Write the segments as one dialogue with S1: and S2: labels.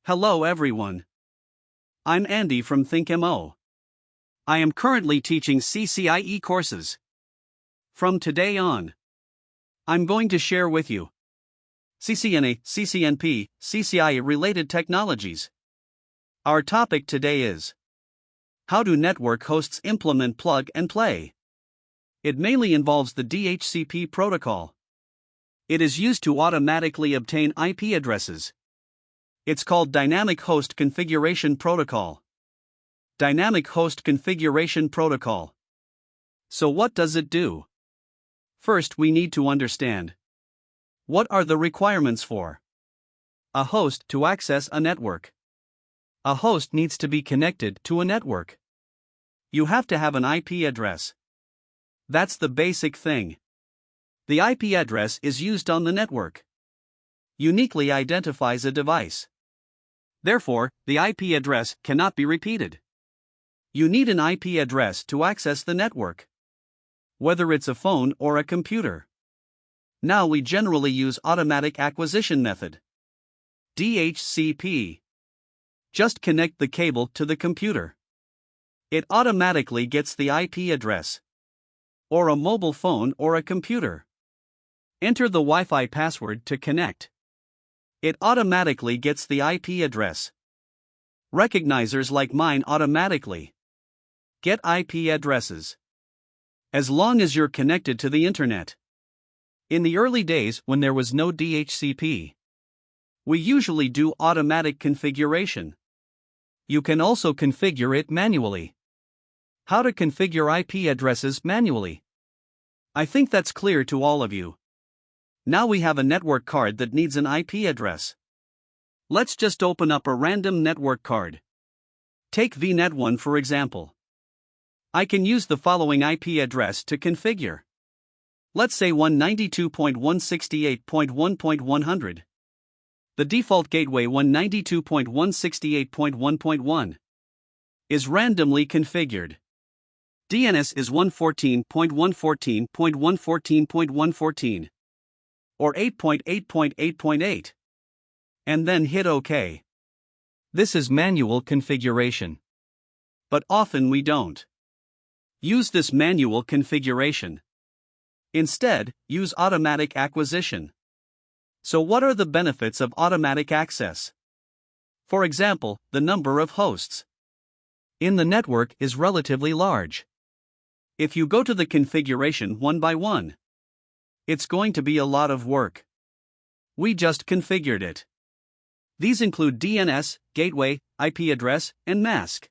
S1: Hello everyone. I'm Andy from ThinkMo. I am currently teaching CCIE courses. From today on, I'm going to share with you CCNA, CCNP, CCIE related technologies. Our topic today is how do network hosts implement plug and play? It mainly involves the DHCP protocol. It is used to automatically obtain IP addresses. It's called Dynamic Host Configuration Protocol. Dynamic Host Configuration Protocol. So what does it do? First, we need to understand what are the requirements for a host to access a network. A host needs to be connected to a network. You have to have an IP address. That's the basic thing. The IP address is used on the network. Uniquely identifies a device. Therefore, the IP address cannot be repeated. You need an IP address to access the network, whether it's a phone or a computer. Now we generally use automatic acquisition method. DHCP. Just connect the cable to the computer. It automatically gets the IP address. Or a mobile phone or a computer. Enter the Wi-Fi password to connect. It automatically gets the IP address. Recognizers like mine automatically get IP addresses. As long as you're connected to the internet. In the early days when there was no DHCP, we usually do automatic configuration. You can also configure it manually. How to configure IP addresses manually? I think that's clear to all of you. Now we have a network card that needs an IP address. Let's just open up a random network card. Take VNet1 for example. I can use the following IP address to configure. Let's say 192.168.1.100. The default gateway 192.168.1.1 is randomly configured. DNS is 114.114.114.114 or 8.8.8.8 and then hit OK. This is manual configuration. But often we don't use this manual configuration. Instead, use automatic acquisition. So what are the benefits of automatic access? For example, the number of hosts in the network is relatively large. If you go to the configuration one by one, it's going to be a lot of work. We just configured it. These include DNS, gateway, IP address, and mask.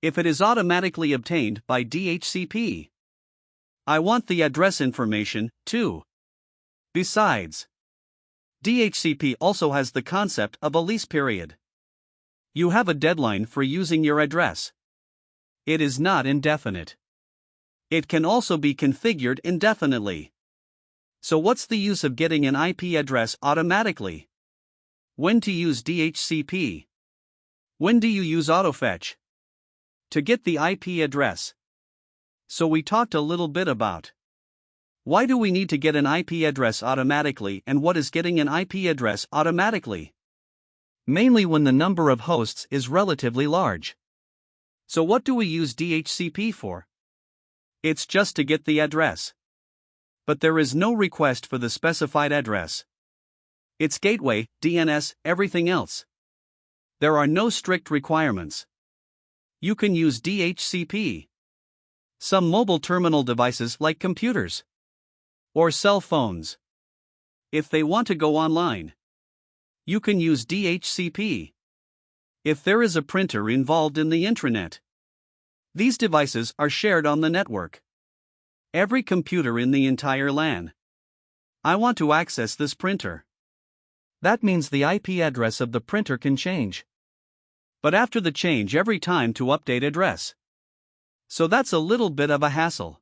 S1: If it is automatically obtained by DHCP, I want the address information, too. Besides, DHCP also has the concept of a lease period. You have a deadline for using your address. It is not indefinite. It can also be configured indefinitely. So what's the use of getting an IP address automatically? When to use DHCP? When do you use AutoFetch? To get the IP address. So we talked a little bit about why do we need to get an IP address automatically and what is getting an IP address automatically? Mainly when the number of hosts is relatively large. So what do we use DHCP for? It's just to get the address. But there is no request for the specified address. It's gateway, DNS, everything else. There are no strict requirements. You can use DHCP. Some mobile terminal devices like computers or cell phones, if they want to go online, you can use DHCP. If there is a printer involved in the intranet, these devices are shared on the network. Every computer in the entire LAN. I want to access this printer. That means the IP address of the printer can change. But after the change every time to update address. So that's a little bit of a hassle.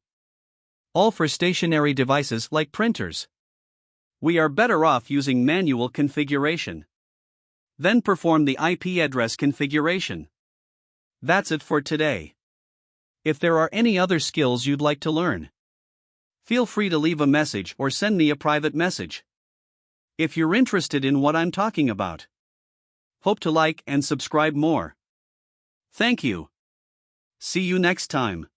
S1: All for stationary devices like printers. We are better off using manual configuration. Then perform the IP address configuration. That's it for today. If there are any other skills you'd like to learn, feel free to leave a message or send me a private message. If you're interested in what I'm talking about, Hope to like and subscribe more. Thank you. See you next time.